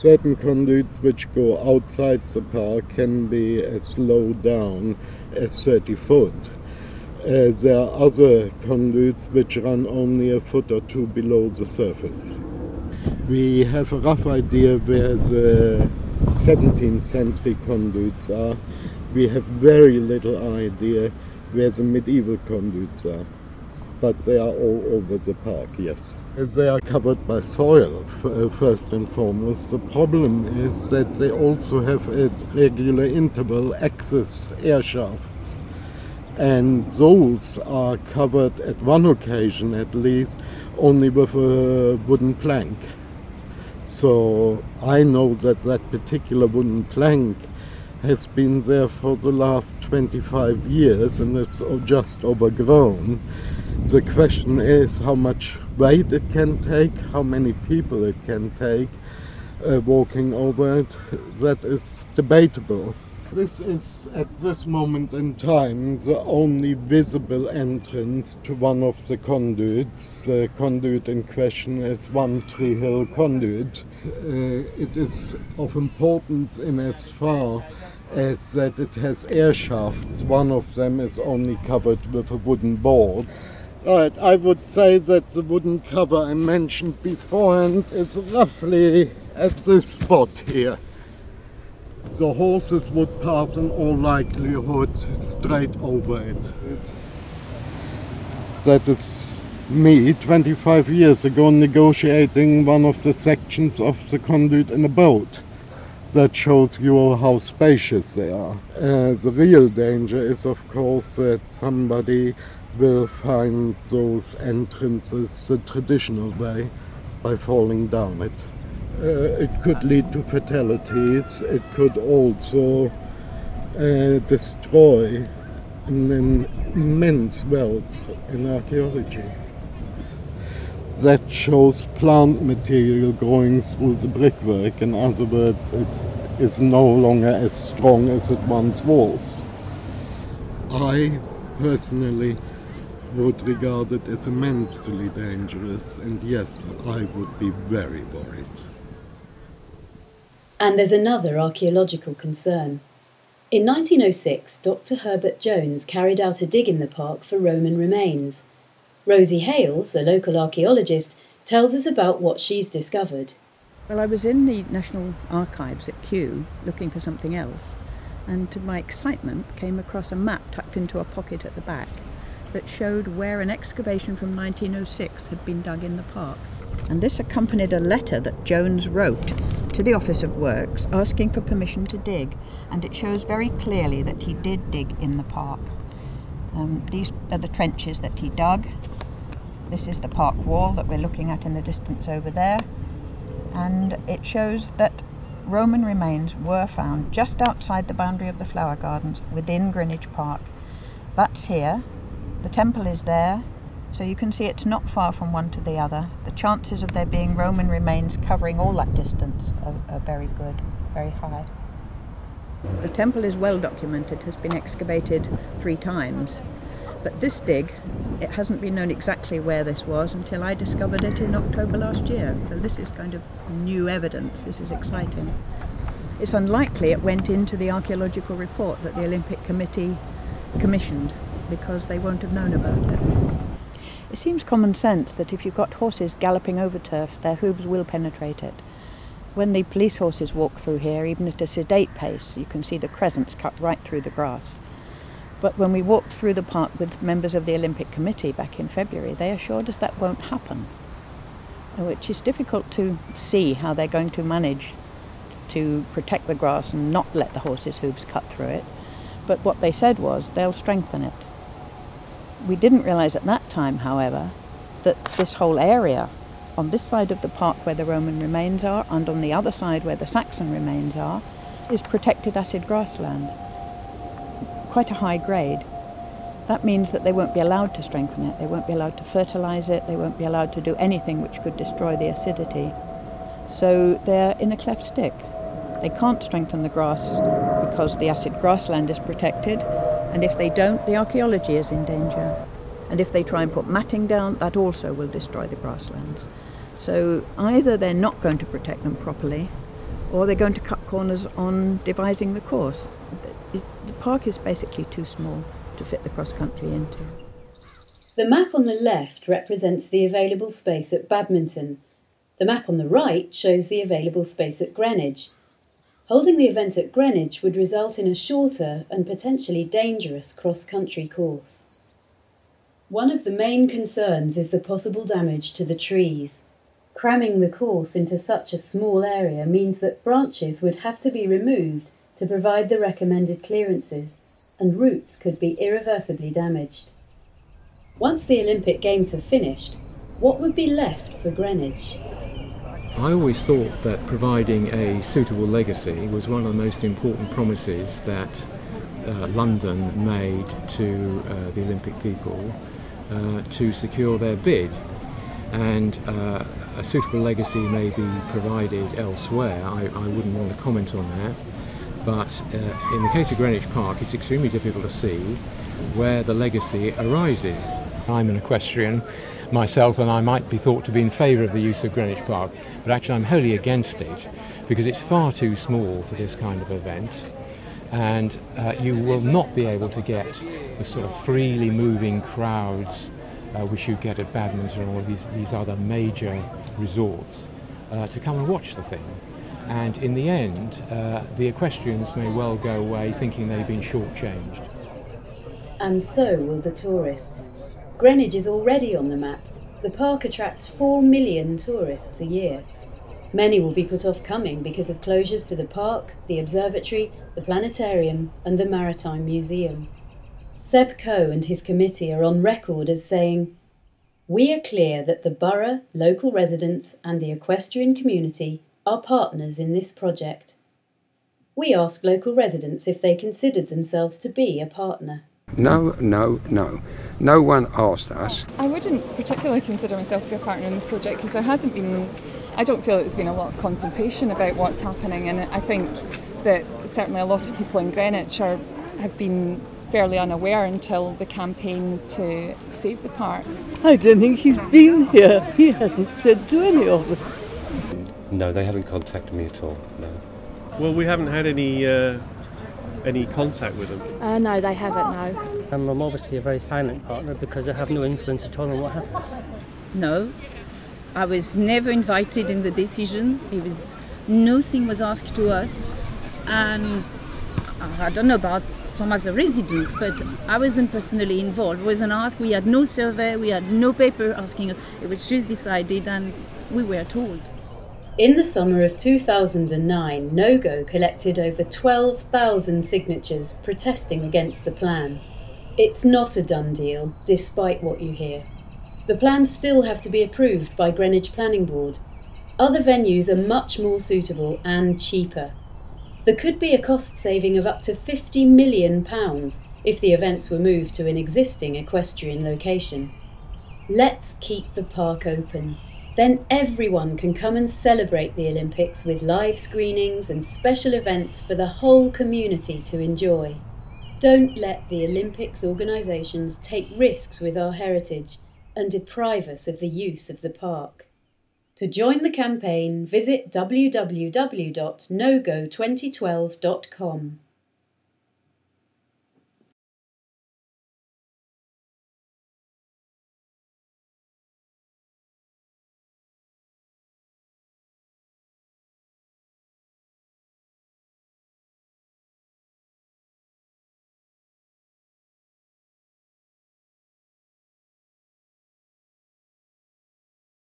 Certain conduits which go outside the park can be as low down as 30 foot. There are other conduits which run only a foot or two below the surface. We have a rough idea where the 17th century conduits are. We have very little idea where the medieval conduits are, but they are all over the park, yes. They are covered by soil, first and foremost. The problem is that they also have at regular interval access air shafts, and those are covered at one occasion at least only with a wooden plank. So I know that that particular wooden plank has been there for the last 25 years and is just overgrown. The question is how much weight it can take, how many people it can take walking over it. That is debatable. This is, at this moment in time, the only visible entrance to one of the conduits. The conduit in question is One Tree Hill Conduit. It is of importance in as far as that it has air shafts. One of them is only covered with a wooden board. Right, I would say that the wooden cover I mentioned beforehand is roughly at this spot here. The horses would pass in all likelihood straight over it. That is me 25 years ago negotiating one of the sections of the conduit in a boat. That shows you how spacious they are. The real danger is, of course, that somebody will find those entrances the traditional way by falling down it. It could lead to fatalities. It could also destroy an immense wealth in archaeology. That shows plant material going through the brickwork. In other words, it is no longer as strong as it once was. I personally would regard it as immensely dangerous, and yes, I would be very worried. And there's another archaeological concern. In 1906, Dr. Herbert Jones carried out a dig in the park for Roman remains. Rosie Hales, a local archaeologist, tells us about what she's discovered. Well, I was in the National Archives at Kew looking for something else, and to my excitement came across a map tucked into a pocket at the back that showed where an excavation from 1906 had been dug in the park. And this accompanied a letter that Jones wrote to the Office of Works asking for permission to dig, and it shows very clearly that he did dig in the park. These are the trenches that he dug. This is the park wall that we're looking at in the distance over there, and it shows that Roman remains were found just outside the boundary of the flower gardens within Greenwich Park. That's here. The temple is there, so you can see it's not far from one to the other. The chances of there being Roman remains covering all that distance are very good, very high. The temple is well documented, has been excavated 3 times. But this dig, it hasn't been known exactly where this was until I discovered it in October last year. So this is kind of new evidence. This is exciting. It's unlikely it went into the archaeological report that the Olympic Committee commissioned, because they won't have known about it. It seems common sense that if you've got horses galloping over turf, their hooves will penetrate it. When the police horses walk through here, even at a sedate pace, you can see the crescents cut right through the grass. But when we walked through the park with members of the Olympic Committee back in February, they assured us that won't happen, which is difficult to see how they're going to manage to protect the grass and not let the horses' hooves cut through it. But what they said was they'll strengthen it. We didn't realise at that time, however, that this whole area, on this side of the park where the Roman remains are, and on the other side where the Saxon remains are, is protected acid grassland. Quite a high grade. That means that they won't be allowed to strengthen it, they won't be allowed to fertilise it, they won't be allowed to do anything which could destroy the acidity. So they're in a cleft stick. They can't strengthen the grass because the acid grassland is protected, and if they don't, the archaeology is in danger. And if they try and put matting down, that also will destroy the grasslands. So either they're not going to protect them properly, or they're going to cut corners on devising the course. The park is basically too small to fit the cross-country into. The map on the left represents the available space at Badminton. The map on the right shows the available space at Greenwich. Holding the event at Greenwich would result in a shorter and potentially dangerous cross-country course. One of the main concerns is the possible damage to the trees. Cramming the course into such a small area means that branches would have to be removed to provide the recommended clearances, and roots could be irreversibly damaged. Once the Olympic Games have finished, what would be left for Greenwich? I always thought that providing a suitable legacy was one of the most important promises that London made to the Olympic people to secure their bid. And a suitable legacy may be provided elsewhere. I wouldn't want to comment on that. But in the case of Greenwich Park, it's extremely difficult to see where the legacy arises. I'm an equestrian myself, and I might be thought to be in favour of the use of Greenwich Park, but actually I'm wholly against it because it's far too small for this kind of event, and you will not be able to get the sort of freely moving crowds which you get at Badminton or these other major resorts to come and watch the thing. And in the end, the equestrians may well go away thinking they've been shortchanged. And so will the tourists. Greenwich is already on the map. The park attracts 4 million tourists a year. Many will be put off coming because of closures to the park, the observatory, the planetarium and the Maritime Museum. Seb Coe and his committee are on record as saying, "We are clear that the borough, local residents and the equestrian community are partners in this project." We asked local residents if they considered themselves to be a partner. No. No one asked us. I wouldn't particularly consider myself to be a partner in the project because I don't feel there's been a lot of consultation about what's happening, and I think that certainly a lot of people in Greenwich have been fairly unaware until the campaign to save the park. I don't think he's been here. He hasn't said to any of us. No, they haven't contacted me at all, no. Well, we haven't had any contact with them. No, they haven't, no. I'm obviously a very silent partner because I have no influence at all on what happens. No, I was never invited in the decision. Nothing was asked to us, and I don't know about some as a resident, but I wasn't personally involved. I wasn't asked. We had no survey, we had no paper asking us. It was just decided and we were told. In the summer of 2009, NoGo collected over 12,000 signatures protesting against the plan. It's not a done deal, despite what you hear. The plans still have to be approved by Greenwich Planning Board. Other venues are much more suitable and cheaper. There could be a cost saving of up to £50 million if the events were moved to an existing equestrian location. Let's keep the park open. Then everyone can come and celebrate the Olympics with live screenings and special events for the whole community to enjoy. Don't let the Olympics organisations take risks with our heritage and deprive us of the use of the park. To join the campaign, visit www.nogo2012.com.